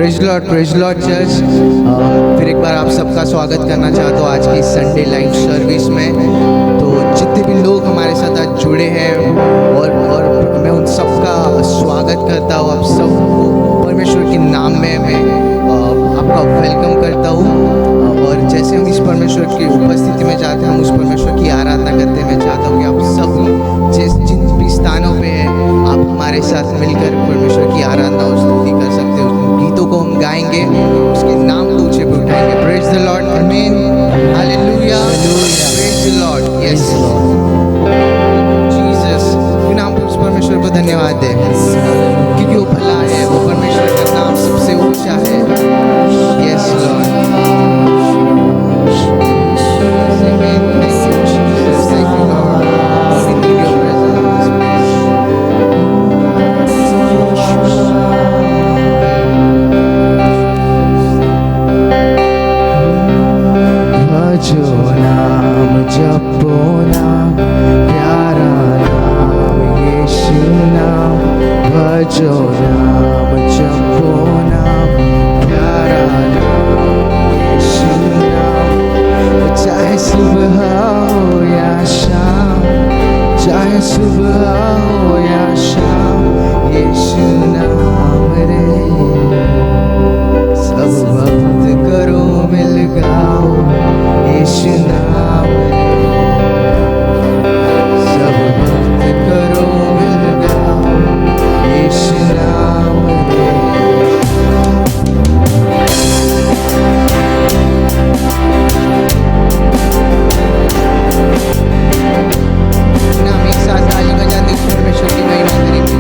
Praise Lord church. फिर एक बार आप सबका स्वागत करना चाहता हूँ आज की संडे लाइव सर्विस में। तो जितने भी लोग हमारे साथ आज जुड़े हैं और मैं उन सबका स्वागत करता हूँ। आप सबको परमेश्वर के नाम में मैं आपका वेलकम करता हूँ। और जैसे हम इस परमेश्वर की उपस्थिति में जाते हैं, हम उस परमेश्वर की आराधना करते हैं। मैं चाहता हूँ कि आप सब जिन भी स्थानों पे हैं, आप हमारे साथ मिलकर परमेश्वर की आराधना और स्तुति कर सकते हो। गीतों को हम गाएंगे, उसके नाम को ऊंचे पे उठाएंगे। प्रेज द लॉर्ड, आमीन, hallelujah, praise the Lord, yes Jesus. के नाम पर उस परमेश्वर को धन्यवाद दे, क्योंकि वो भला है, वो परमेश्वर का नाम सबसे ऊंचा है। यस लॉर्ड, जपो नाम, प्यारा नाम यीशु नाम। भजो नाम, जपो नाम, प्यारा नाम यीशु नाम। चाहे सुबह हो या शाम, चाहे सुबह हो या शाम, यीशु नाम रे। सब वक्त करो मिल गाओ, यीशु नाम रे। सब वक्त करो मिल गाओ, यीशु नाम रे। नाम एक साथ ताली बजाते हुए परमेश्वर की महिमा करेंगे।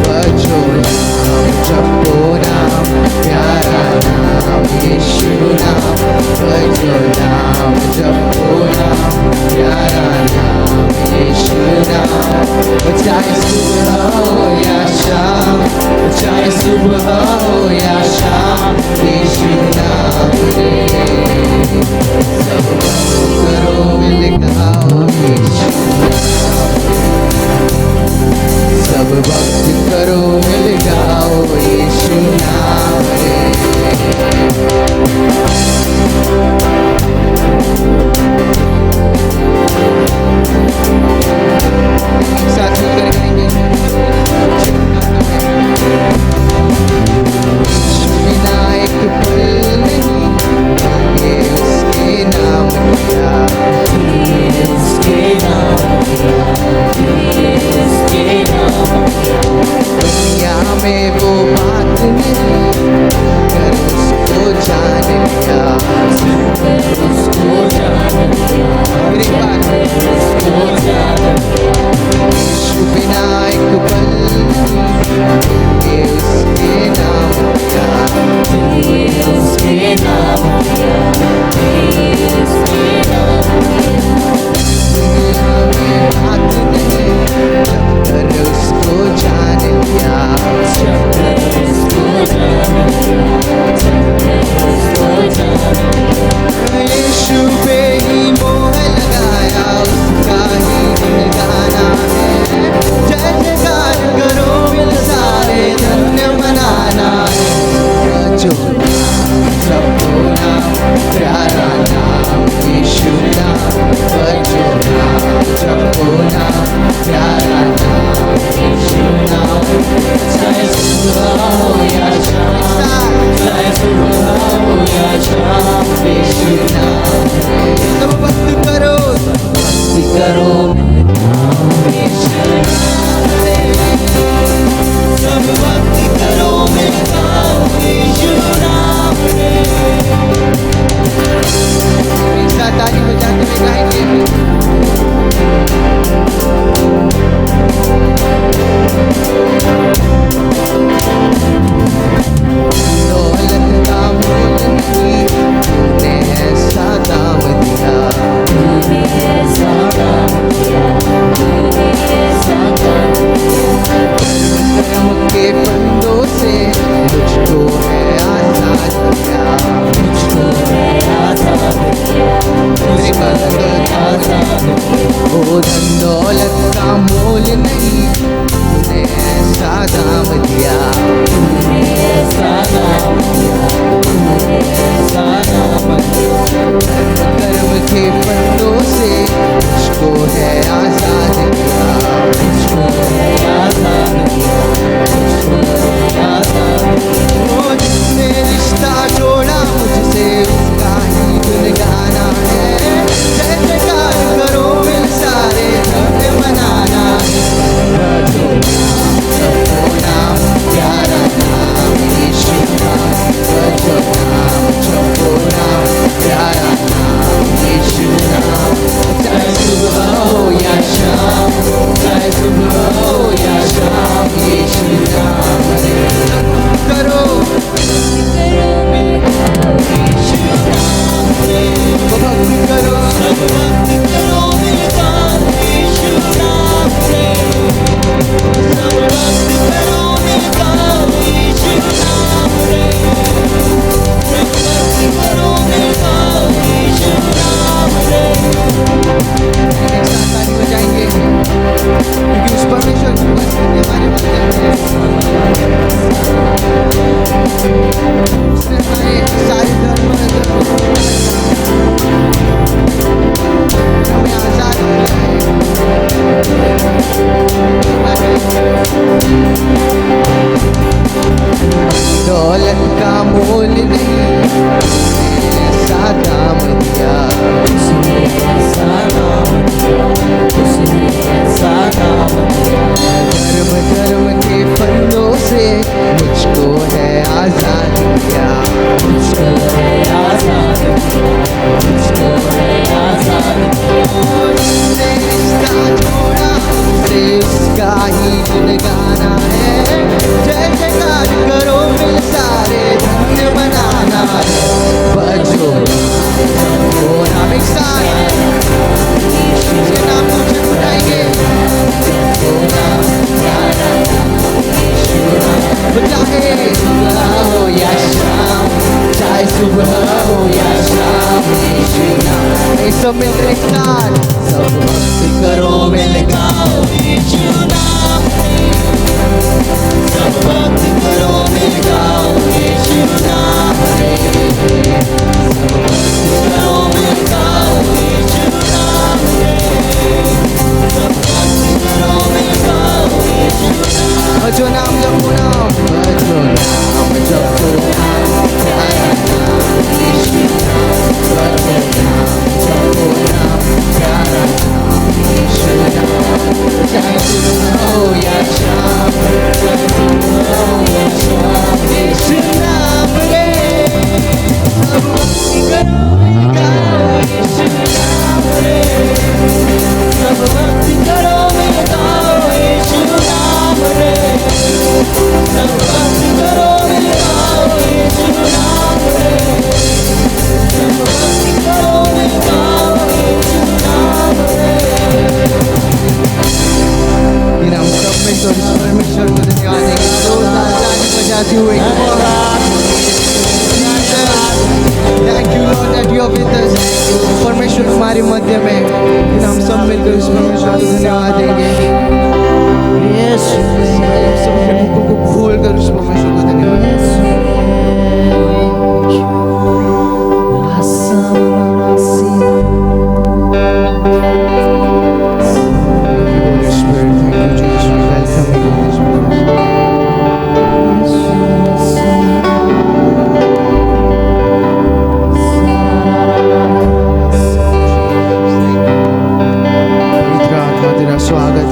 भजो नाम, जपो नाम, प्यारा नाम यीशु नाम। भजो नाम, जपो नाम, प्यारा नाम यीशु नाम। चाहे सुबह हो या शाम, चाहे सुबह हो या शाम, यीशु नाम रे। सब करो मिल गाओ, यीशु नाम। सब वक्त करो मिल गाओ, यीशु नाम रे। साथ मिलकर गाएंगे। बिना एक पल नहीं, ये उसके नाम क्या, ये उसके नाम क्या, उसके नाम। दुनिया में वो बात नहीं, कर उसको जान लिया, उसको जान लिया। और एक बार उसको जान लिया। यीशु बिना एक पल नहीं, ये उसके नाम क्या, ये उसके नाम क्या, ये उसके नाम क्या। दुनिया में बात नहीं, जब कर उसको जान लिया, जब कर उसको जान लिया, जब कर उसको जान लिया। यीशु पे ही मोह लगाया, उसका ही गाना है। जय जयकार करो मिल सारे, धन्य मनाना है। भजो नाम, जपो नाम, प्यारा नाम यीशु नाम। भजो नाम, जपो नाम, प्यारा नाम यीशु नाम। चाहे सुबह हो या शाम, चाहे सुबह हो या शाम, यीशु नाम रे। सब वक्त करो, भक्ति करो मिल गाओ, यीशु नाम रे। सब भक्ति करो मिल गाओ, यीशु नाम रे। एक साथ ताली बजाते हुए गाएंगे। दौलत का मोल नहीं, तूने ऐसा दाम दिया, तूने ऐसा दाम दिया, तूने ऐसा दाम दिया। कर्म के फंदों से मुझको है आजाद किया। ओ धन दौलत का मोल नहीं, तूने ऐसा दाम दिया, कर्म के फंदों से मुझको है आजाद किया, ओ जिसने रिश्ता जोड़ा मुझसे उसका ही गुन गाना है, जय जयकार करो मिल सारे धन्य मनाना है, सबको नाम प्यारा नाम यीशु नाम, सबको नाम प्यारा नाम यीशु नाम, चाहे सुबह हो या शाम, चाहे सुबह हो या शाम, यीशु नाम करो, भक्ति करो, एक साथ ताली बजाएंगे क्योंकि उस परमेश्वर की उपस्थिति हमारे मध्य में उसने हमारे सारे धर्म हमें आजाद किया है, दौलत का मोल नहीं, ऐसा दाम दिया, धर्म के फंदों से मुझको है आजाद किया, उसने रिश्ता जोड़ा मुझसे उसका ही गुन गाना है, जय जयकार करो मिल सारे धन्य बनाना है, बजो ओ नाम एक साथ उसके नाम को उठे उठाएंगे, चाहे सुबह हो या शाम, चाहे सुबह हो या शाम, यीशु नाम, सब मिलकर एक साथ, सब भक्ति करो मिल गाओ यीशु नाम, सब भक्ति करो मिल गाओ यीशु नाम, सब भक्ति करो मिल गाओ यीशु नाम, सब भक्ति करो मिल गाओ यीशु नाम, भजो नाम जपो नाम, भजो नाम जपो नाम, प्यारा नाम यीशु नाम, भजो नाम जपो नाम, प्यारा नाम यीशु नाम, चाहे सुबह हो या शाम, चाहे सुबह हो या शाम, यीशु नाम रे, सब भक्ति करो मिल गाओ यीशु नाम रे, सब भक्ति करो मिल गाओ यीशु नाम रे, सब भक्ति करो मिल गाओ यीशु नाम रे, सब भक्ति करो मिल गाओ यीशु नाम रे। फिर हम सब में तो परमेश्वर को धन्यवाद देंगे, जोरदार ताली बजाते हुए, thank you Lord that you are with us, परमेश्वर हमारे मध्य में, फिर हम सब मिलकर उस परमेश्वर को धन्यवाद देंगे, सब अपने मुखों को खोल कर उस परमेश्वर को धन्यवाद देंगे। Holy Spirit, thank you Jesus, we welcome you in this place. पवित्र आत्मा तेरा स्वागत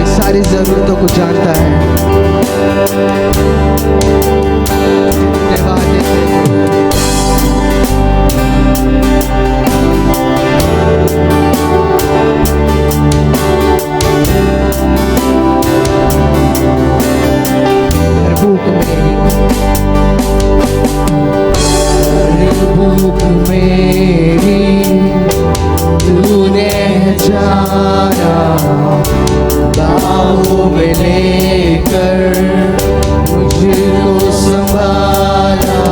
सारी जरूरतों को जानता है। धन्यवाद देते हैं। हर भूख मेरी तूने जाना, बाहों में लेकर मुझको संभाला।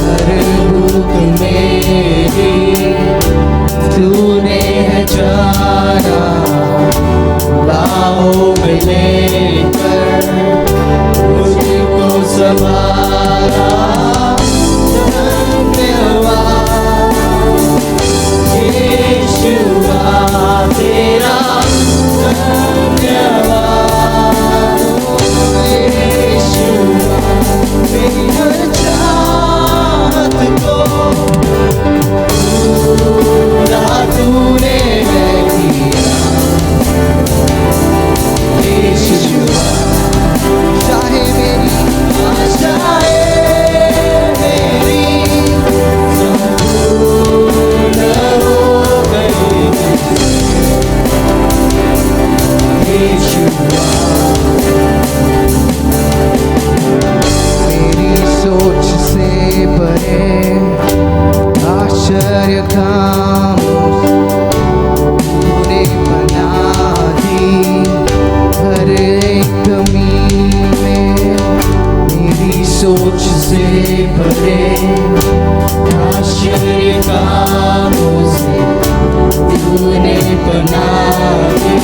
हर भूख मेरी तूने जाना, बाहों में लेकर मुझको संभाला। तेरा धन्यवाद यीशुआ, मेरी हर चाहत को पूरा तूने किया। यीशुआ, चाहे मेरी आशाएं मेरी संपूर्ण हो गई। मेरी सोच से परे आश्चर्य काम तूने बना दी। हर एक कमी में मेरी सोच से परे आश्चर्य कामों से तूने बना दी।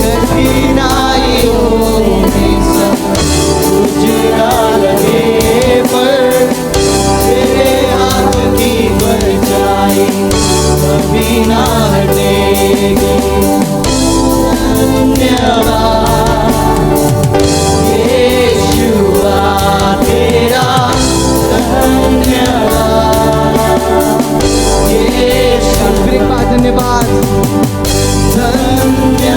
कठिनाइयों में सब कुछ लगे, पर तेरे हाथ की परछाई कभी ना हटेगी। धन्यवाद यीशुआ, तेरा धन्यवाद। यीशु, धन्यवाद, धन्यवाद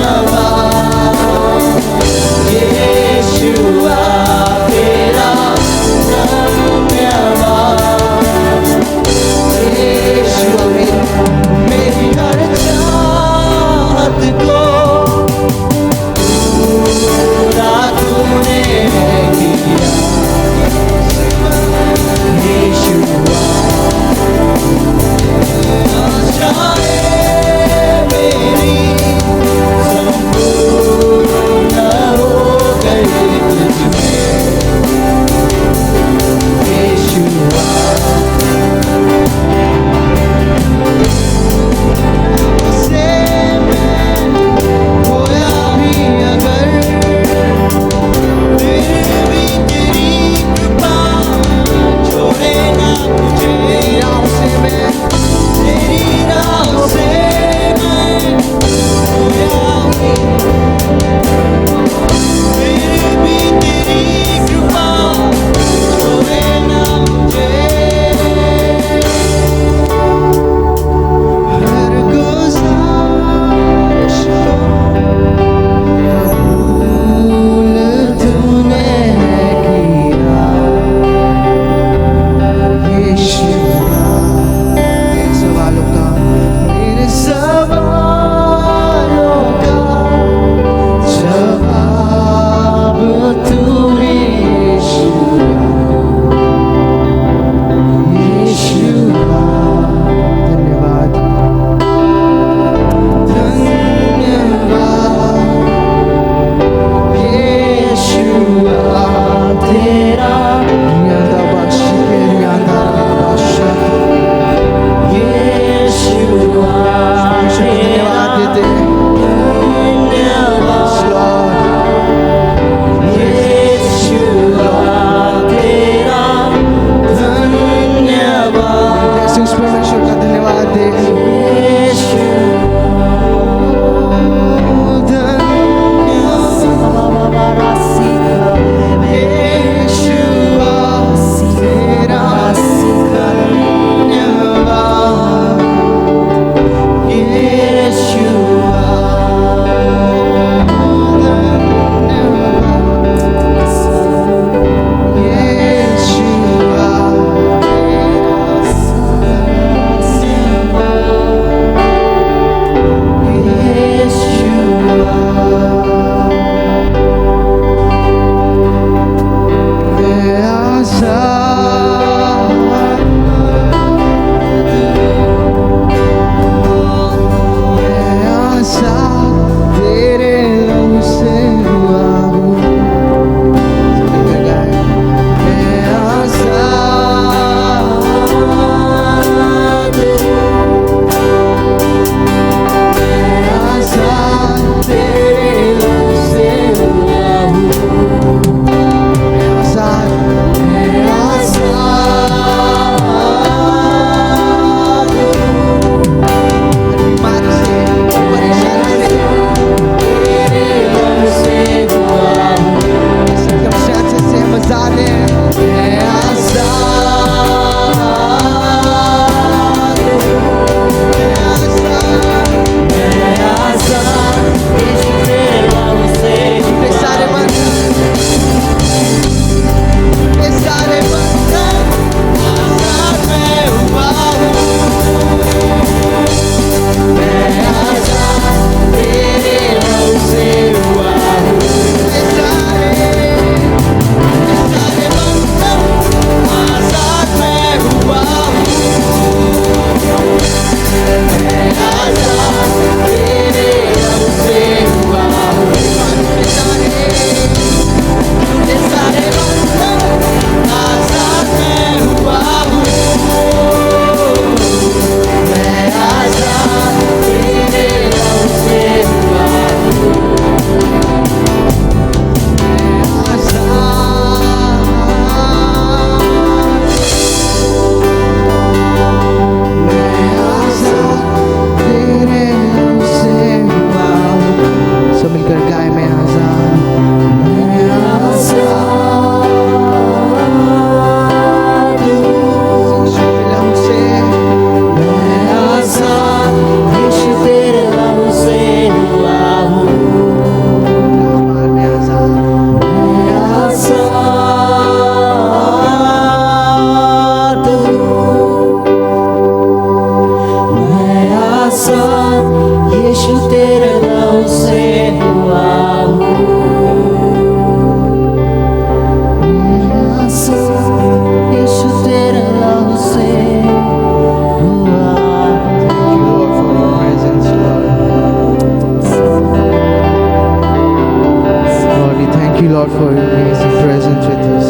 Lord, for your amazing presence with us.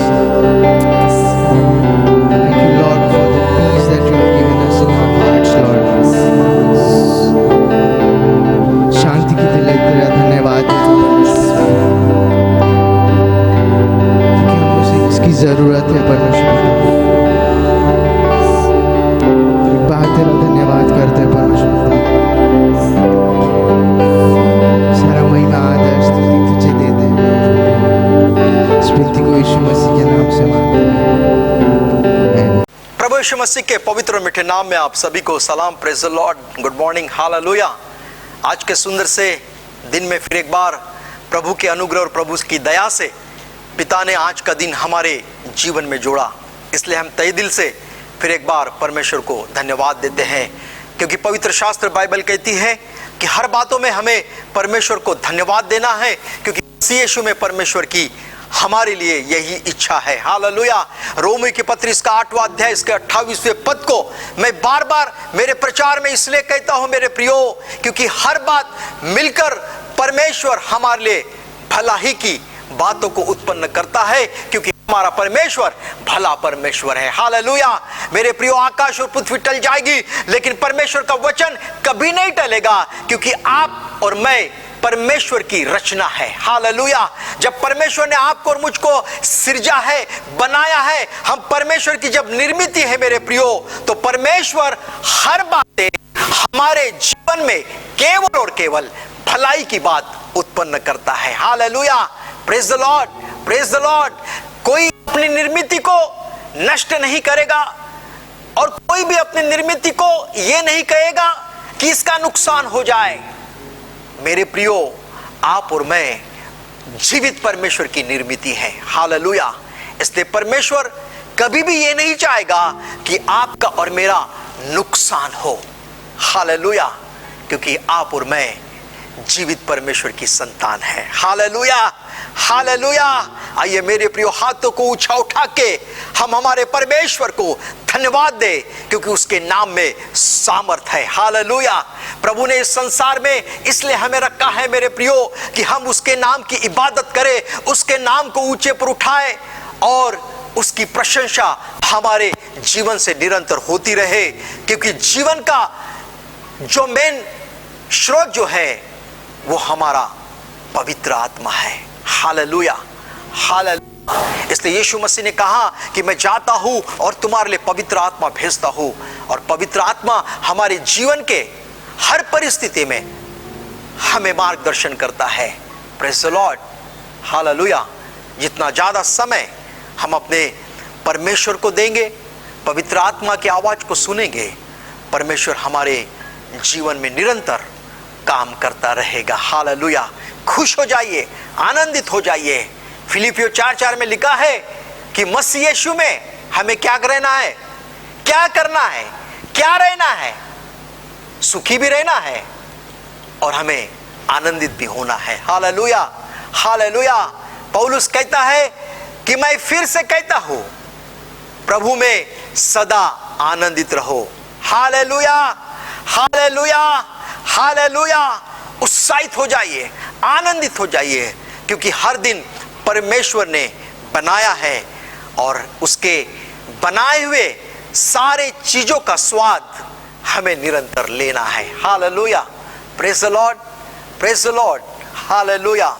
Thank you, Lord, for the peace that you have given us in our hearts, Lord. शांति की दिलाई तेरा धन्यवाद क्योंकि हम उसे इसकी जरूरत है परमेश्वर। एक बार तेरा धन्यवाद करते हैं परमेश्वर। सारा महिमा आदर स्तुति तुझे देते हैं। इस विनती को यीशु मसीह के नाम से मांगते हैं। प्रभु यीशु मसीह के पवित्र और मीठे नाम में आप सभी को सलाम। Praise the Lord, good morning, hallelujah. आज के सुंदर से दिन में फिर एक बार प्रभु के अनुग्रह और प्रभु की दया से पिता ने आज का दिन हमारे जीवन में जोड़ा, इसलिए हम तहे दिल से फिर एक बार परमेश्वर को धन्यवाद देते हैं। क्योंकि पवित्र शास्त्र बाइबल कहती है कि हर बातों में हमें परमेश्वर को धन्यवाद देना है, क्योंकि मसीह यीशु में परमेश्वर की हमारे लिए यही इच्छा है। हालेलुया। रोमी की पत्री इसका 8वां अध्याय इसके 28वें पद को मैं बार बार मेरे प्रचार में इसलिए कहता हूं मेरे प्रियो, क्योंकि हर बात मिलकर परमेश्वर हमारे लिए भला ही की बातों को उत्पन्न करता है, क्योंकि हमारा परमेश्वर भला परमेश्वर है। हालेलुया। मेरे प्रियो, आकाश और पृथ्वी टल जाएगी लेकिन परमेश्वर का वचन कभी नहीं टलेगा, क्योंकि आप और मैं परमेश्वर की रचना है। हालेलुया। जब परमेश्वर ने आपको और मुझको सृजा है, बनाया है, हम परमेश्वर की जब निर्मित है मेरे प्रियो, तो परमेश्वर हर बातें हमारे जीवन में केवल और केवल भलाई की बात उत्पन्न करता है। Hallelujah. Praise the Lord, praise the Lord. कोई अपनी निर्मित को नष्ट नहीं करेगा और कोई भी अपनी निर्मित को यह नहीं कहेगा कि इसका नुकसान हो जाए। मेरे प्रियो, आप और मैं जीवित परमेश्वर की निर्मित है। हालेलुया। इसलिए परमेश्वर कभी भी ये नहीं चाहेगा कि आपका और मेरा नुकसान हो। हालेलुया। क्योंकि आप और मैं जीवित परमेश्वर की संतान है। Hallelujah, hallelujah. आइए मेरे प्रियो, हाथों को ऊंचा उठा के हम हमारे परमेश्वर को धन्यवाद दे, क्योंकि उसके नाम में सामर्थ है। हालेलुया। प्रभु ने इस संसार में इसलिए हमें रखा है मेरे प्रियो कि हम उसके नाम की इबादत करें, उसके नाम को ऊंचे पर उठाएं और उसकी प्रशंसा हमारे जीवन से निरंतर होती रहे, क्योंकि जीवन का जो मेन स्रोत जो है वो हमारा पवित्र आत्मा है। Hallelujah, hallelujah. इसलिए यीशु मसीह ने कहा कि मैं जाता हूं और तुम्हारे लिए पवित्र आत्मा भेजता हूं, और पवित्र आत्मा हमारे जीवन के हर परिस्थिति में हमें मार्गदर्शन करता है। Praise the Lord, hallelujah. जितना ज्यादा समय हम अपने परमेश्वर को देंगे, पवित्र आत्मा की आवाज को सुनेंगे, परमेश्वर हमारे जीवन में निरंतर काम करता रहेगा। हालेलुया। खुश हो जाइए, आनंदित हो जाइए। फिलिपियो 4:4 में लिखा है कि मसीह यीशु में हमें क्या रहना है, क्या करना है, क्या रहना है, सुखी भी रहना है और हमें आनंदित भी होना है। Hallelujah, hallelujah. पौलुस कहता है कि मैं फिर से कहता हूं, प्रभु में सदा आनंदित रहो। Hallelujah, hallelujah, hallelujah. उत्साहित हो जाइए, आनंदित हो जाइए, क्योंकि हर दिन परमेश्वर ने बनाया है और उसके बनाए हुए सारे चीजों का स्वाद हमें निरंतर लेना है। Hallelujah. Praise the Lord, praise the Lord. Hallelujah,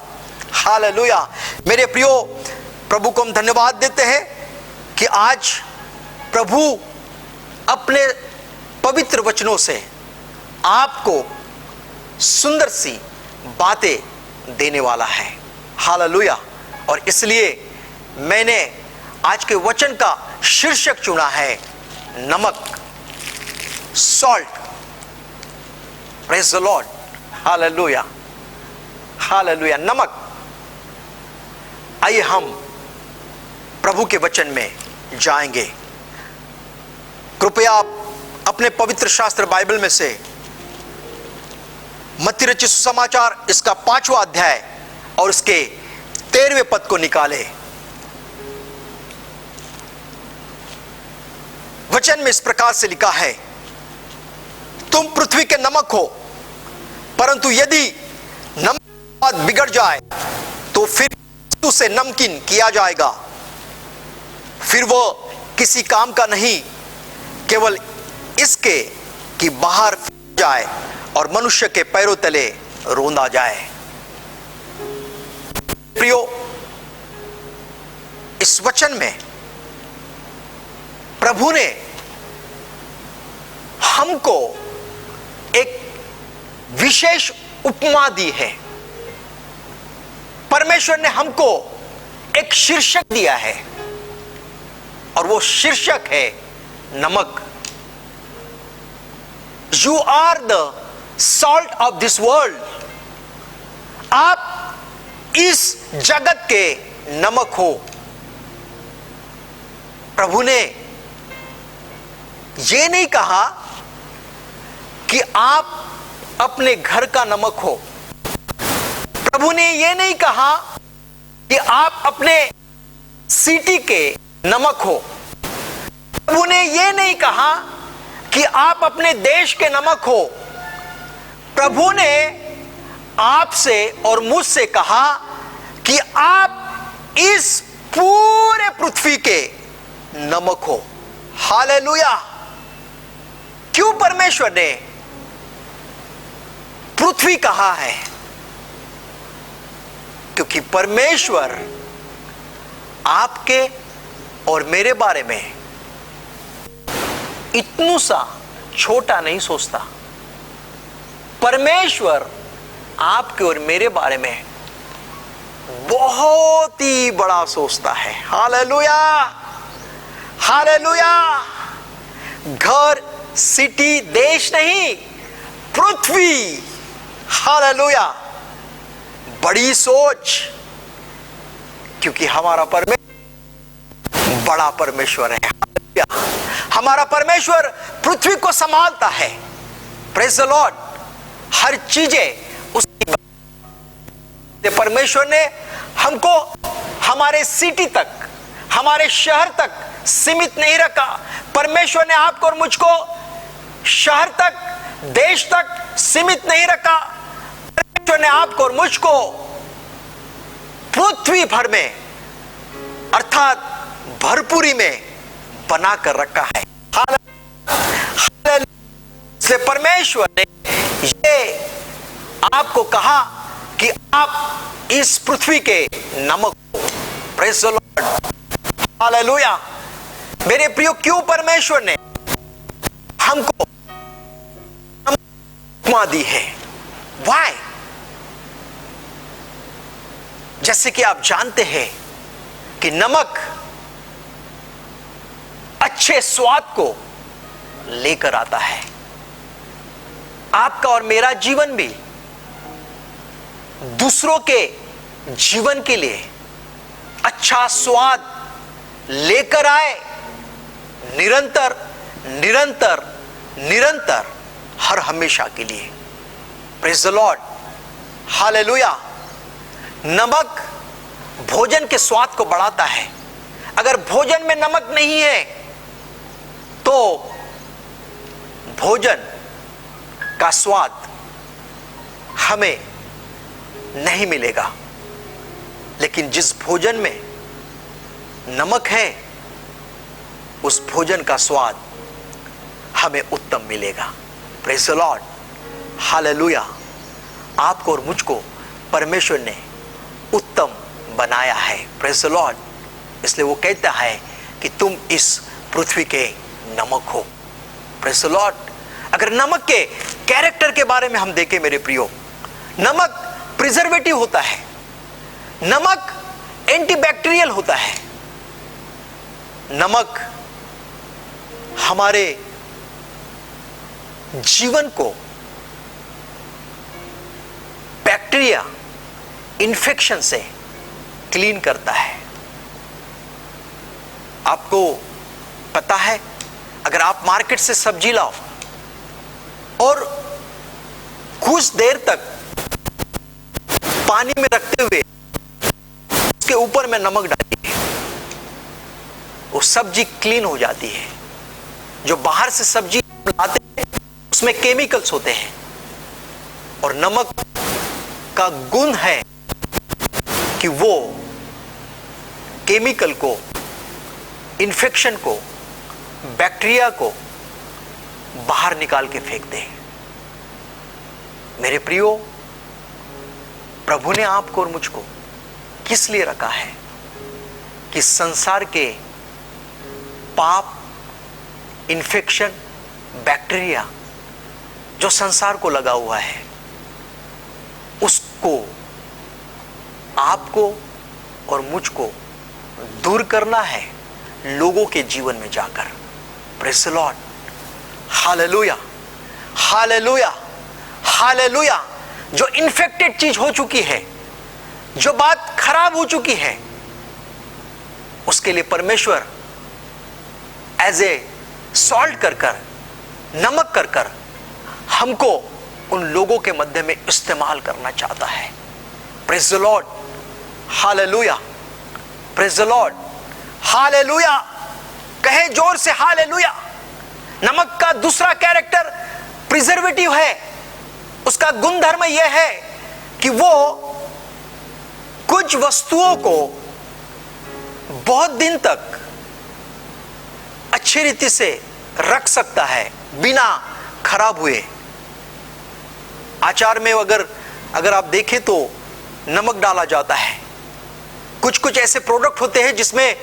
hallelujah. मेरे प्रियो, प्रभु को हम धन्यवाद देते हैं कि आज प्रभु अपने पवित्र वचनों से आपको सुंदर सी बातें देने वाला है। हालेलुया। और इसलिए मैंने आज के वचन का शीर्षक चुना है नमक, salt. Praise the Lord, hallelujah, hallelujah. नमक। आइए हम प्रभु के वचन में जाएंगे। कृपया आप अपने पवित्र शास्त्र बाइबल में से मत्ती रचित सुसमाचार इसका 5वां अध्याय और इसके 13वें पद को निकाले। वचन में इस प्रकार से लिखा है, तुम पृथ्वी के नमक हो, परंतु यदि नमक बिगड़ जाए तो फिर उसे नमकीन किया जाएगा, फिर वो किसी काम का नहीं, केवल इसके कि बाहर जाए और मनुष्य के पैरों तले रोंदा जाए। प्रियो, इस वचन में प्रभु ने हमको एक विशेष उपमा दी है। परमेश्वर ने हमको एक शीर्षक दिया है और वो शीर्षक है नमक। You are the salt of this world. आप इस जगत के नमक हो। प्रभु ने यह नहीं कहा कि आप अपने घर का नमक हो। प्रभु ने यह नहीं कहा कि आप अपने सिटी के नमक हो। प्रभु ने यह नहीं कहा कि आप अपने देश के नमक हो। प्रभु ने आपसे और मुझसे कहा कि आप इस पूरे पृथ्वी के नमक हो। हालेलुया। क्यों परमेश्वर ने पृथ्वी कहा है? क्योंकि परमेश्वर आपके और मेरे बारे में इतनू सा छोटा नहीं सोचता। परमेश्वर आपके और मेरे बारे में बहुत ही बड़ा सोचता है। Hallelujah, hallelujah. घर, सिटी, देश नहीं, पृथ्वी। हालेलुया। बड़ी सोच, क्योंकि हमारा परमेश्वर बड़ा परमेश्वर है। हालेलुया। हमारा परमेश्वर पृथ्वी को संभालता है। Praise the Lord. हर चीजें उसकी। परमेश्वर ने हमको हमारे सिटी तक, हमारे शहर तक सीमित नहीं रखा। परमेश्वर ने आपको और मुझको शहर तक, देश तक सीमित नहीं रखा। परमेश्वर ने आपको और मुझको पृथ्वी भर में अर्थात भरपूरी में बनाकर रखा है। इसलिए परमेश्वर ने ये आपको कहा कि आप इस पृथ्वी के नमक हो। Praise the Lord. हालेलुया। मेरे प्रियो, क्यों परमेश्वर ने हमको उपमा दी है? Why? जैसे कि आप जानते हैं कि नमक अच्छे स्वाद को लेकर आता है। आपका और मेरा जीवन भी दूसरों के जीवन के लिए अच्छा स्वाद लेकर आए। निरंतर निरंतर निरंतर, हर हमेशा के लिए। Praise the Lord. हालेलुया। नमक भोजन के स्वाद को बढ़ाता है। अगर भोजन में नमक नहीं है तो भोजन का स्वाद हमें नहीं मिलेगा। लेकिन जिस भोजन में नमक है, उस भोजन का स्वाद हमें उत्तम मिलेगा। Praise the Lord. हालेलुया। आपको और मुझको परमेश्वर ने उत्तम बनाया है। Praise the Lord. इसलिए वो कहता है कि तुम इस पृथ्वी के नमक हो। Praise the Lord. अगर नमक के कैरेक्टर के बारे में हम देखें मेरे प्रियो, नमक प्रिजर्वेटिव होता है। नमक एंटीबैक्टीरियल होता है। नमक हमारे जीवन को बैक्टीरिया, इन्फेक्शन से क्लीन करता है। आपको पता है, अगर आप मार्केट से सब्जी लाओ और कुछ देर तक पानी में रखते हुए उसके ऊपर में नमक डालिए, वो सब्जी क्लीन हो जाती है। जो बाहर से सब्जी लाते हैं उसमें केमिकल्स होते हैं, और नमक का गुण है कि वो केमिकल को, इन्फेक्शन को, बैक्टीरिया को बाहर निकाल के फेंक दे। मेरे प्रियो, प्रभु ने आपको और मुझको किस लिए रखा है? कि संसार के पाप, इन्फेक्शन, बैक्टीरिया जो संसार को लगा हुआ है, उसको आपको और मुझको दूर करना है लोगों के जीवन में जाकर। Praise the Lord, hallelujah, hallelujah, hallelujah. जो इन्फेक्टेड चीज हो चुकी है, जो बात खराब हो चुकी है, उसके लिए परमेश्वर एज ए सॉल्ट कर कर, नमक कर कर हमको उन लोगों के मध्य में इस्तेमाल करना चाहता है। Praise the Lord, hallelujah, praise the Lord, hallelujah. कहे जोर से हालेलुया। नमक का दूसरा कैरेक्टर प्रिजर्वेटिव है। उसका गुणधर्म यह है कि वो कुछ वस्तुओं को बहुत दिन तक अच्छी रीति से रख सकता है बिना खराब हुए। आचार में अगर आप देखें तो नमक डाला जाता है। कुछ कुछ ऐसे प्रोडक्ट होते हैं जिसमें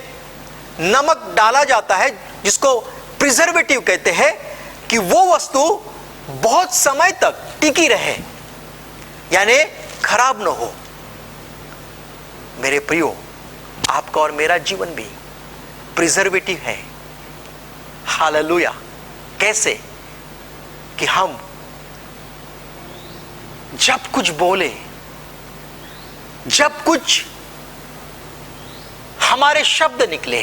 नमक डाला जाता है, जिसको प्रिजर्वेटिव कहते हैं, कि वो वस्तु बहुत समय तक टिकी रहे, यानी खराब न हो। मेरे प्रियो, आपका और मेरा जीवन भी प्रिजर्वेटिव है। हालेलुया। कैसे? कि हम जब कुछ बोले, जब कुछ हमारे शब्द निकले,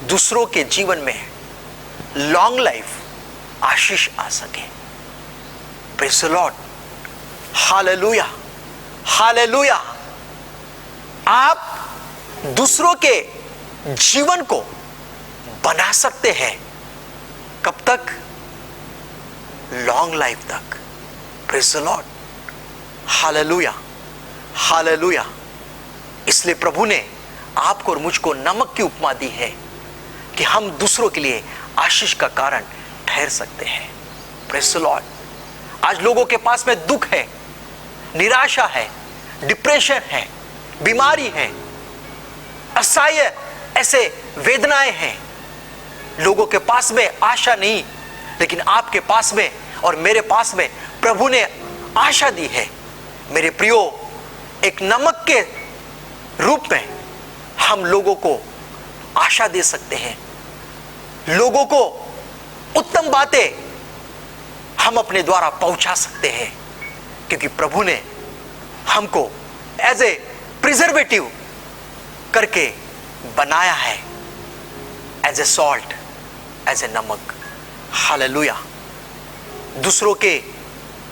दूसरों के जीवन में लॉन्ग लाइफ, आशीष आ सके। Praise the Lord, hallelujah, hallelujah. आप दूसरों के जीवन को बना सकते हैं। कब तक? लॉन्ग लाइफ तक। Praise the Lord, hallelujah, hallelujah. इसलिए प्रभु ने आपको और मुझको नमक की उपमा दी है कि हम दूसरों के लिए आशीष का कारण ठहर सकते हैं। Praise the Lord. आज लोगों के पास में दुख है, निराशा है, डिप्रेशन है, बीमारी है, असह्य ऐसे वेदनाएं हैं। लोगों के पास में आशा नहीं, लेकिन आपके पास में और मेरे पास में प्रभु ने आशा दी है। मेरे प्रियो, एक नमक के रूप में हम लोगों को आशा दे सकते हैं। लोगों को उत्तम बातें हम अपने द्वारा पहुंचा सकते हैं, क्योंकि प्रभु ने हमको एज ए प्रिजर्वेटिव करके बनाया है, as a salt, as a नमक। हालेलुया। दूसरों के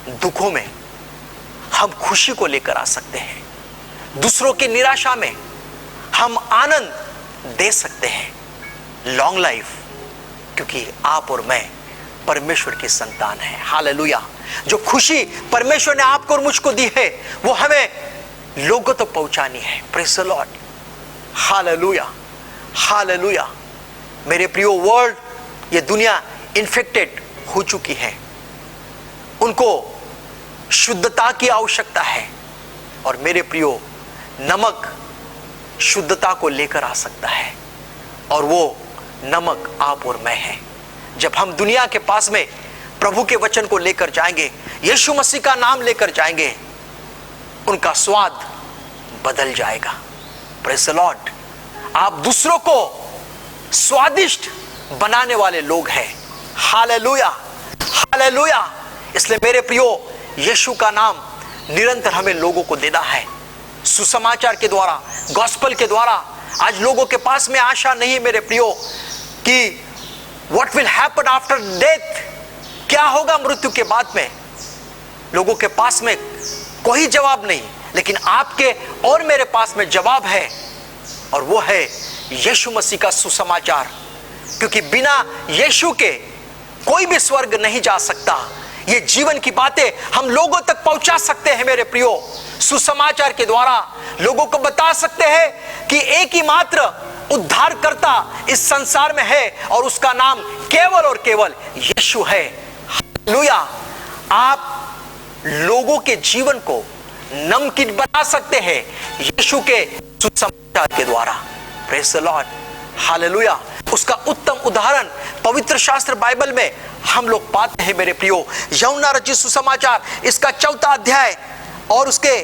दुखों में हम खुशी को लेकर आ सकते हैं। दूसरों की निराशा में हम आनंद दे सकते हैं। लॉन्ग लाइफ, क्योंकि आप और मैं परमेश्वर की संतान है। हालेलुया। जो खुशी परमेश्वर ने आपको और मुझको दी है, वो हमें लोगों तक पहुंचानी है। Praise the Lord, hallelujah, hallelujah. मेरे प्रियो, वर्ल्ड, ये दुनिया इन्फेक्टेड हो चुकी है। उनको शुद्धता की आवश्यकता है, और मेरे प्रियो, नमक शुद्धता को लेकर आ सकता है, और वो नमक आप और मैं हैं। जब हम दुनिया के पास में प्रभु के वचन को लेकर जाएंगे, यीशु मसीह का नाम लेकर जाएंगे, उनका स्वाद बदल जाएगा। Praise the Lord. आप दूसरों को स्वादिष्ट बनाने वाले लोग हैं। Hallelujah, hallelujah. इसलिए मेरे प्रियो, यीशु का नाम निरंतर हमें लोगों को देना है। सुसमाचार के द्वारा, गॉस्पेल के द्वारा। आज लोगों के पास में आशा नहीं है मेरे प्रियो कि what will happen after death, क्या होगा मृत्यु के बाद में। लोगों के पास में कोई जवाब नहीं, लेकिन आपके और मेरे पास में जवाब है, और वो है यीशु मसीह का सुसमाचार। क्योंकि बिना यीशु के कोई भी स्वर्ग नहीं जा सकता। ये जीवन की बातें हम लोगों तक पहुंचा सकते हैं मेरे प्रियो। सुसमाचार के द्वारा लोगों को बता सकते हैं कि एक ही मात्र उद्धारकर्ता इस संसार में है और उसका नाम केवल और केवल यीशु है। हालेलुया। आप लोगों के जीवन को नमकीन बना सकते हैं यीशु के सुसमाचार के द्वारा। Praise the Lord. हालेलुया। उसका उत्तम उदाहरण पवित्र शास्त्र बाइबल में हम लोग पाते हैं मेरे प्रियो। यूहन्ना रचित सुसमाचार इसका 4 अध्याय और उसके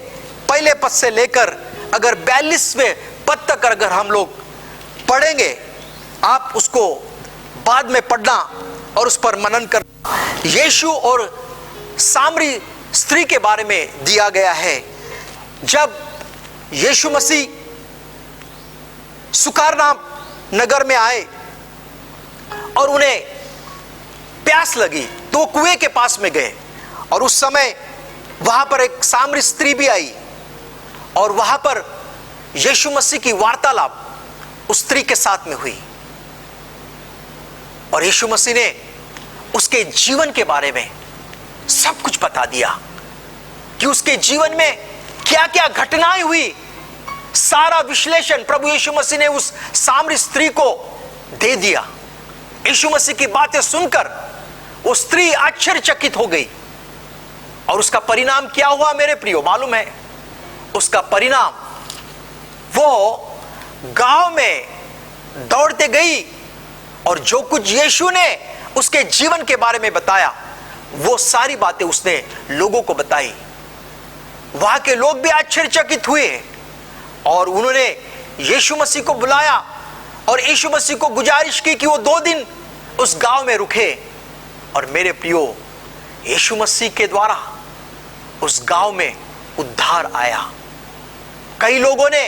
पहले पद से लेकर अगर 42वें पद तक अगर हम लोग पढ़ेंगे, आप उसको बाद में पढ़ना और उस पर मनन करना। यीशु और सामरी स्त्री के बारे में दिया गया है। जब यीशु मसीह सुकार नाम नगर में आए और उन्हें प्यास लगी तो वो कुएं के पास में गए और उस समय वहां पर एक सामरी स्त्री भी आई और वहां पर यीशु मसीह की वार्तालाप उस स्त्री के साथ में हुई और यीशु मसीह ने उसके जीवन के बारे में सब कुछ बता दिया कि उसके जीवन में क्या क्या घटनाएं हुई। सारा विश्लेषण प्रभु यीशु मसीह ने उस सामरी स्त्री को दे दिया। यीशु मसीह की बातें सुनकर वो स्त्री आश्चर्यचकित हो गई और उसका परिणाम क्या हुआ मेरे प्रियो मालूम है? उसका परिणाम वो गांव में दौड़ते गई और जो कुछ यीशु ने उसके जीवन के बारे में बताया वो सारी बातें उसने लोगों को बताई। वहां के लोग भी आश्चर्यचकित हुए और उन्होंने यीशु मसीह को बुलाया और यीशु मसीह को गुजारिश की कि वो 2 दिन उस गांव में रुके। और मेरे प्रियो यीशु मसीह के द्वारा उस गांव में उद्धार आया। कई लोगों ने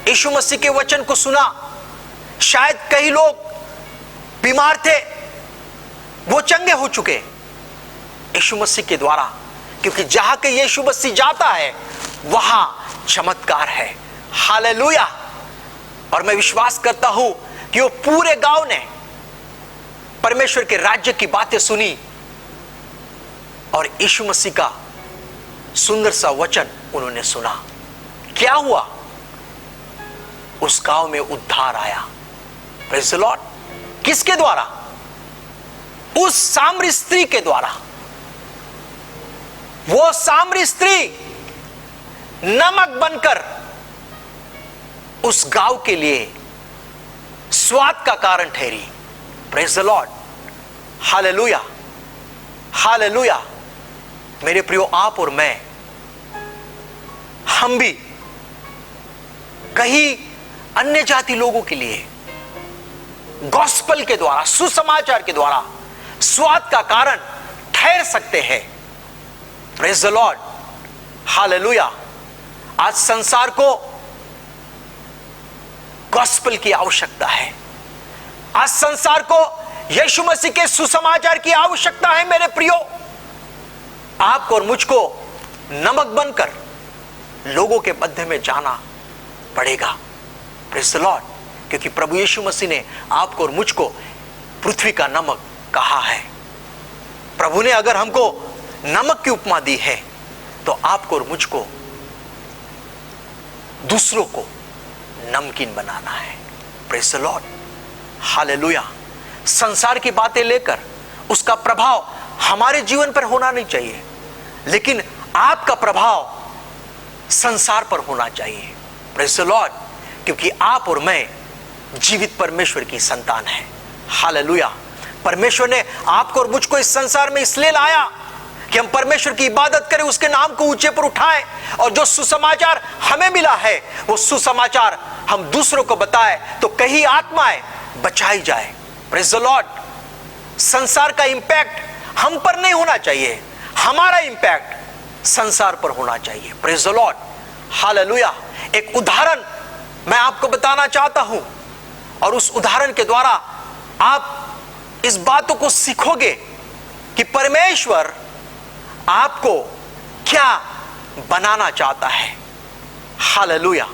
यीशु मसीह के वचन को सुना। शायद कई लोग बीमार थे, वो चंगे हो चुके यीशु मसीह के द्वारा, क्योंकि जहां के यीशु मसीह जाता है वहां चमत्कार है। हालेलुया। और मैं विश्वास करता हूं कि वो पूरे गांव ने परमेश्वर के राज्य की बातें सुनी और यीशु मसीह का सुंदर सा वचन उन्होंने सुना। क्या हुआ? उस गांव में उद्धार आया। Praise the Lord. किसके द्वारा? उस सामरी स्त्री के द्वारा। वो सामरी स्त्री नमक बनकर उस गांव के लिए स्वाद का कारण ठहरी। Praise the Lord. Hallelujah. Hallelujah. मेरे प्रियो, आप और मैं, हम भी कहीं अन्य जाति लोगों के लिए गॉस्पेल के द्वारा, सुसमाचार के द्वारा स्वाद का कारण ठहर सकते हैं। Praise the Lord. हालेलुया। आज संसार को गॉस्पेल की आवश्यकता है। आज संसार को यीशु मसीह के सुसमाचार की आवश्यकता है मेरे प्रियो। आपको और मुझको नमक बनकर लोगों के मध्य में जाना पड़ेगा। Praise the Lord. क्योंकि प्रभु यीशु मसीह ने आपको और मुझको पृथ्वी का नमक कहा है। प्रभु ने अगर हमको नमक की उपमा दी है तो आपको और मुझको दूसरों को नमकीन बनाना है। Praise the Lord. हालेलुया। संसार की बातें लेकर उसका प्रभाव हमारे जीवन पर होना नहीं चाहिए, लेकिन आपका प्रभाव संसार पर होना चाहिए। Praise the Lord. क्योंकि आप और मैं जीवित परमेश्वर की संतान है। हालेलुया। परमेश्वर ने आपको और मुझको इस संसार में इसलिए लाया कि हम परमेश्वर की इबादत करें, उसके नाम को ऊंचे पर उठाएं और जो सुसमाचार हमें मिला है वो सुसमाचार हम दूसरों को बताएं तो कहीं आत्माएं बचाई जाए। Praise the Lord. संसार का इंपैक्ट हम पर नहीं होना चाहिए, हमारा इंपैक्ट संसार पर होना चाहिए। Praise the Lord. हालेलुया। एक उदाहरण मैं आपको बताना चाहता हूं और उस उदाहरण के द्वारा आप इस बातों को सीखोगे कि परमेश्वर आपको क्या बनाना चाहता है। हालेलुया।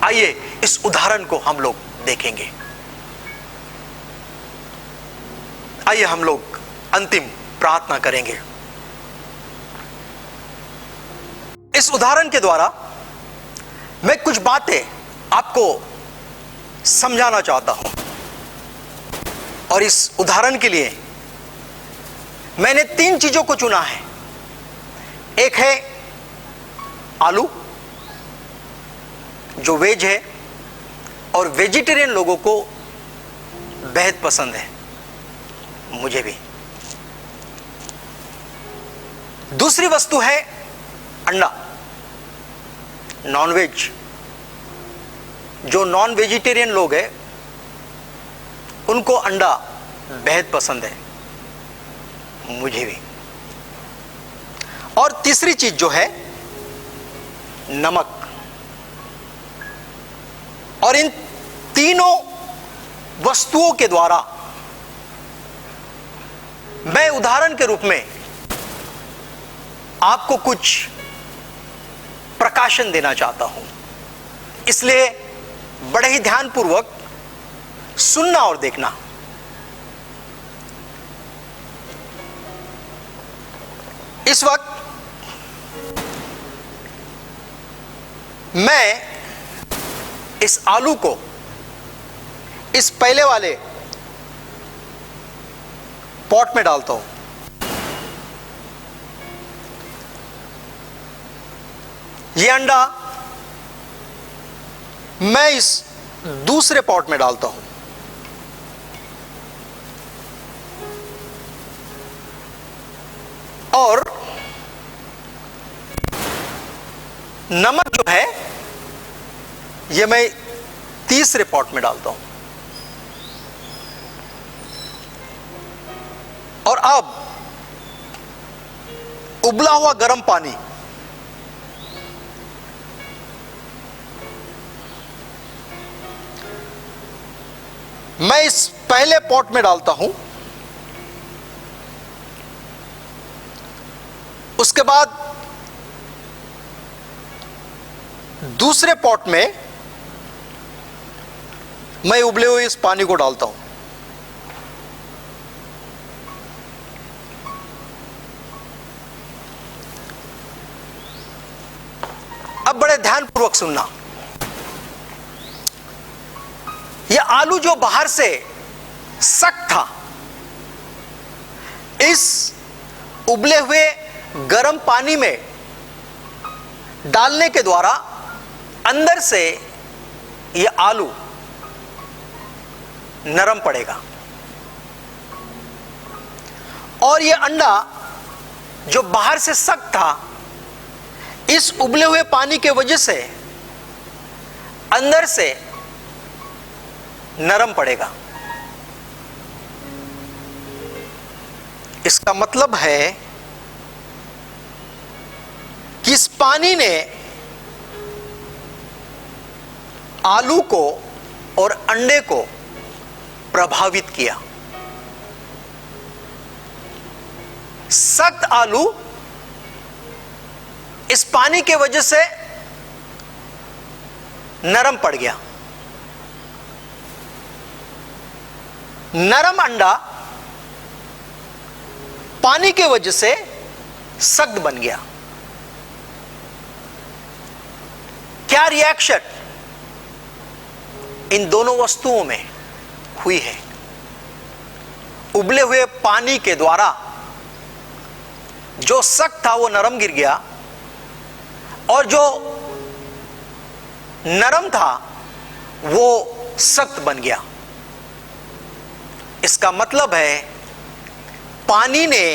आइए इस उदाहरण को हम लोग देखेंगे। आइए हम लोग अंतिम प्रार्थना करेंगे। इस उदाहरण के द्वारा मैं कुछ बातें आपको समझाना चाहता हूं, और इस उदाहरण के लिए मैंने 3 चीजों को चुना है। एक है आलू, जो वेज है और वेजिटेरियन लोगों को बेहद पसंद है, मुझे भी। दूसरी वस्तु है अंडा, नॉनवेज। जो नॉन वेजिटेरियन लोग हैं उनको अंडा बेहद पसंद है, मुझे भी। और तीसरी चीज जो है नमक। और इन तीनों वस्तुओं के द्वारा मैं उदाहरण के रूप में आपको कुछ प्रकाशन देना चाहता हूं। इसलिए बड़े ही ध्यानपूर्वक सुनना और देखना। इस वक्त मैं इस आलू को इस पहले वाले पॉट में डालता हूं। ये अंडा मैं इस दूसरे पॉट में डालता हूं। और नमक जो है ये मैं तीसरे पॉट में डालता हूं। और अब उबला हुआ गर्म पानी मैं इस पहले पॉट में डालता हूं। उसके बाद दूसरे पॉट में मैं उबले हुए इस पानी को डालता हूं। अब बड़े ध्यानपूर्वक सुनना। यह आलू जो बाहर से सख्त था, इस उबले हुए गर्म पानी में डालने के द्वारा अंदर से यह आलू नरम पड़ेगा। और यह अंडा जो बाहर से सख्त था, इस उबले हुए पानी के वजह से अंदर से नरम पड़ेगा। इसका मतलब है कि इस पानी ने आलू को और अंडे को प्रभावित किया। सख्त आलू इस पानी के वजह से नरम पड़ गया। नरम अंडा पानी के वजह से सख्त बन गया। क्या रिएक्शन इन दोनों वस्तुओं में हुई है? उबले हुए पानी के द्वारा जो सख्त था वो नरम गिर गया, और जो नरम था वो सख्त बन गया। इसका मतलब है पानी ने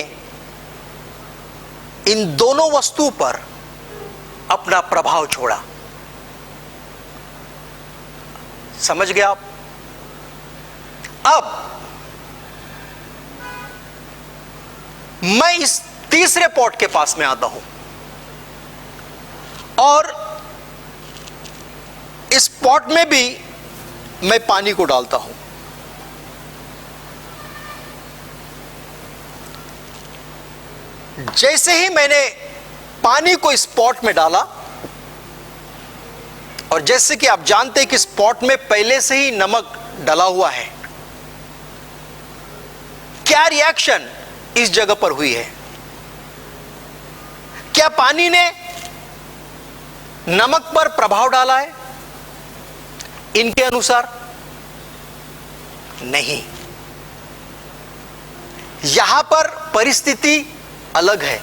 इन दोनों वस्तुओं पर अपना प्रभाव छोड़ा। समझ गए आप? अब मैं इस तीसरे पॉट के पास में आता हूं और इस पॉट में भी मैं पानी को डालता हूं। जैसे ही मैंने पानी को इस पॉट में डाला, और जैसे कि आप जानते हैं कि इस पॉट में पहले से ही नमक डला हुआ है, क्या रिएक्शन इस जगह पर हुई है? क्या पानी ने नमक पर प्रभाव डाला है इनके अनुसार? नहीं। यहां पर परिस्थिति अलग है।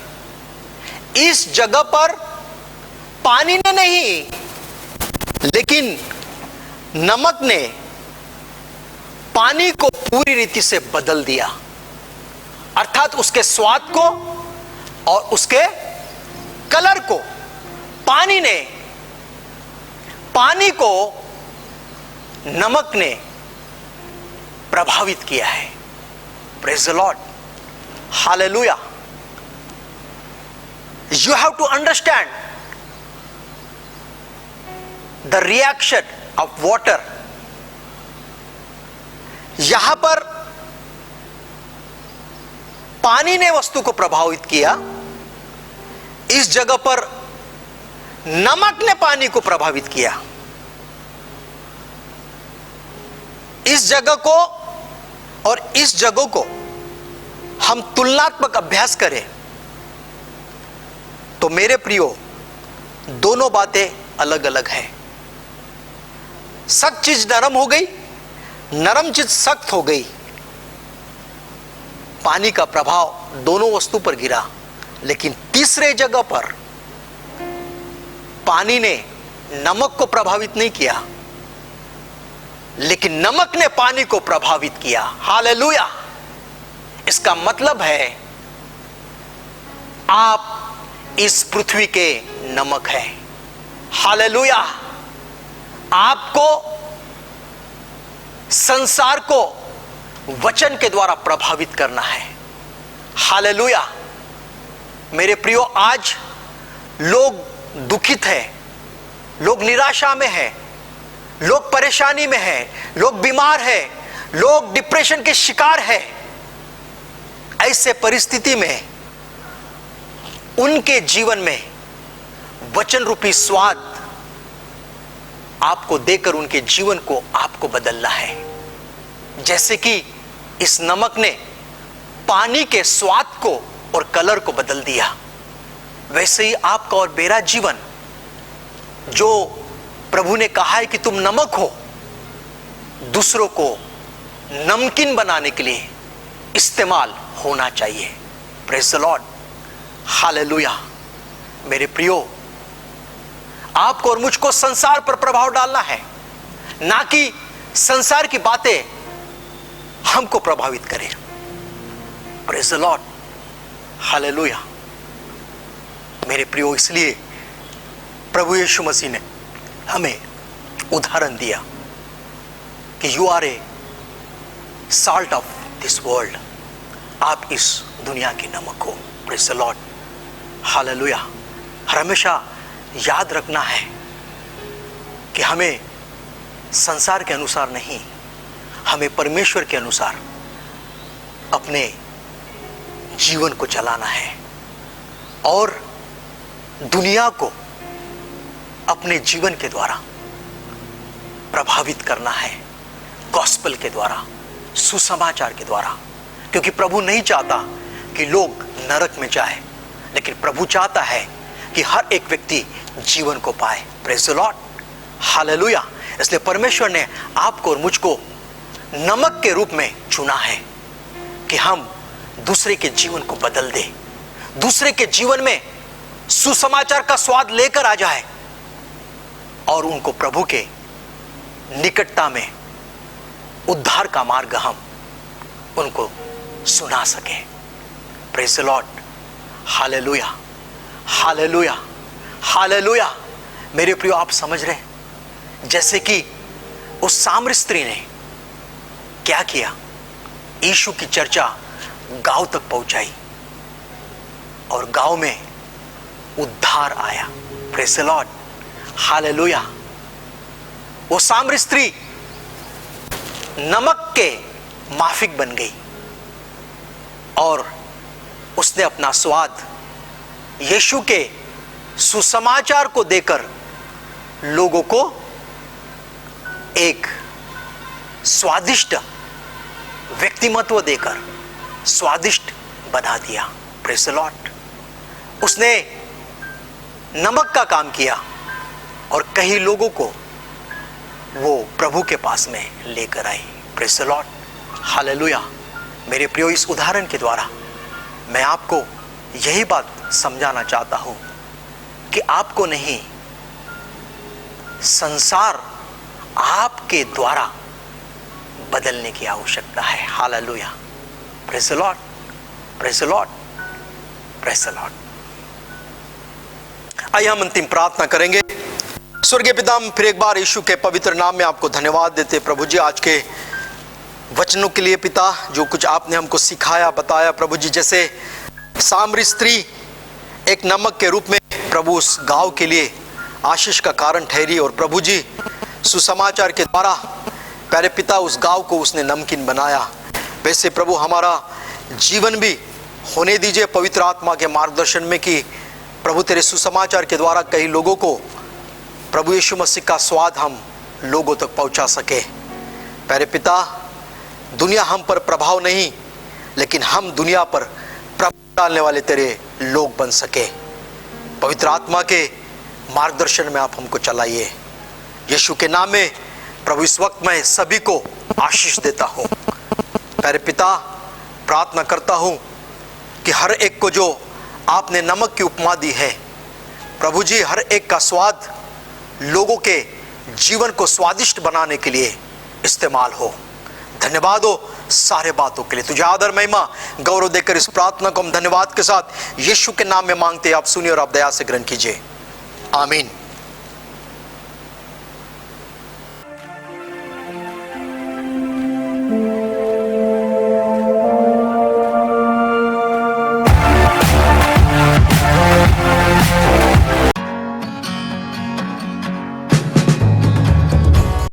इस जगह पर पानी ने नहीं, लेकिन नमक ने पानी को पूरी रीति से बदल दिया, अर्थात उसके स्वाद को और उसके कलर को। पानी को नमक ने प्रभावित किया है। Praise the Lord, hallelujah. You have to understand the reaction of water. यहां पर पानी ने वस्तु को प्रभावित किया, इस जगह पर नमक ने पानी को प्रभावित किया। इस जगह को और इस जगह को हम तुलनात्मक अभ्यास करें तो मेरे प्रियो, दोनों बातें अलग अलग हैं। सख्त चीज नरम हो गई, नरम चीज सख्त हो गई। पानी का प्रभाव दोनों वस्तु पर गिरा, लेकिन तीसरे जगह पर पानी ने नमक को प्रभावित नहीं किया, लेकिन नमक ने पानी को प्रभावित किया। हालेलुया। इसका मतलब है आप इस पृथ्वी के नमक हैं। हालेलुया। आपको संसार को वचन के द्वारा प्रभावित करना है। हालेलुया। मेरे प्रियो, आज लोग दुखित हैं, लोग निराशा में हैं, लोग परेशानी में हैं, लोग बीमार हैं, लोग डिप्रेशन के शिकार हैं। ऐसे परिस्थिति में उनके जीवन में वचन रूपी स्वाद आपको देकर उनके जीवन को आपको बदलना है। जैसे कि इस नमक ने पानी के स्वाद को और कलर को बदल दिया, वैसे ही आपका और मेरा जीवन, जो प्रभु ने कहा है कि तुम नमक हो, दूसरों को नमकीन बनाने के लिए इस्तेमाल होना चाहिए। Praise the Lord, hallelujah. मेरे प्रियो, आपको और मुझको संसार पर प्रभाव डालना है, ना कि संसार की बातें हमको प्रभावित करें। Praise the Lord, hallelujah. मेरे प्रियो, इसलिए प्रभु यीशु मसीह ने हमें उदाहरण दिया कि you are a salt of this world. आप इस दुनिया के नमक हो। Praise the Lord, hallelujah. हमेशा याद रखना है कि हमें संसार के अनुसार नहीं, हमें परमेश्वर के अनुसार अपने जीवन को चलाना है और दुनिया को अपने जीवन के द्वारा प्रभावित करना है, गॉस्पेल के द्वारा, सुसमाचार के द्वारा। क्योंकि प्रभु नहीं चाहता कि लोग नरक में जाए, लेकिन प्रभु चाहता है कि हर एक व्यक्ति जीवन को पाए। Praise the Lord, hallelujah. इसलिए परमेश्वर ने आपको और मुझको नमक के रूप में चुना है कि हम दूसरे के जीवन को बदल दें, दूसरे के जीवन में सुसमाचार का स्वाद लेकर आ जाए और उनको प्रभु के निकटता में उद्धार का मार्ग हम उनको सुना सके। Praise the Lord, hallelujah, hallelujah, hallelujah. मेरे प्रियो, आप समझ रहे हैं, जैसे कि उस सामरी स्त्री ने क्या किया, यीशु की चर्चा गांव तक पहुंचाई और गांव में उद्धार आया। Praise the Lord, hallelujah. वो सामरी स्त्री नमक के माफिक बन गई और उसने अपना स्वाद यीशु के सुसमाचार को देकर लोगों को एक स्वादिष्ट व्यक्तिमत्व देकर स्वादिष्ट बना दिया। Praise the Lord. उसने नमक का काम किया और कई लोगों को वो प्रभु के पास में लेकर आई। Praise the Lord, hallelujah. मेरे प्रियो, इस उदाहरण के द्वारा मैं आपको यही बात समझाना चाहता हूं कि आपको नहीं, संसार आपके द्वारा बदलने की आवश्यकता है। Hallelujah, praise the Lord, praise the Lord, praise the Lord. आइए हम अंतिम प्रार्थना करेंगे। स्वर्गीय पिता, हम फिर एक बार यीशु के पवित्र नाम में आपको धन्यवाद देते प्रभु जी, आज के वचनों के लिए पिता, जो कुछ आपने हमको सिखाया, बताया प्रभु जी। जैसे सामरी स्त्री एक नमक के रूप में प्रभु उस गांव के लिए आशीष का कारण ठहरी, और प्रभु जी सुसमाचार के द्वारा प्यारे पिता उस गांव को उसने नमकीन बनाया। वैसे प्रभु हमारा जीवन भी होने दीजिए पवित्र आत्मा के मार्गदर्शन में, कि प्रभु तेरे सुसमाचार के द्वारा कई लोगों को प्रभु यीशु मसीह का स्वाद हम लोगों तक पहुंचा सके। प्यारे पिता, दुनिया हम पर प्रभाव नहीं, लेकिन हम दुनिया पर प्रभाव डालने वाले तेरे लोग बन सके। पवित्र आत्मा के मार्गदर्शन में आप हमको चलाइए। यीशु के नाम में प्रभु इस वक्त मैं सभी को आशीष देता हूँ। प्यारे पिता, प्रार्थना करता हूँ कि हर एक को जो आपने नमक की उपमा दी है प्रभु जी, हर एक का स्वाद लोगों के जीवन को स्वादिष्ट बनाने के लिए इस्तेमाल हो। धन्यवाद हो सारे बातों के लिए। तुझे आदर, महिमा, गौरव देकर इस प्रार्थना को हम धन्यवाद के साथ यीशु के नाम में मांगते, आप सुनिए और आप दया से ग्रहण कीजिए। आमीन।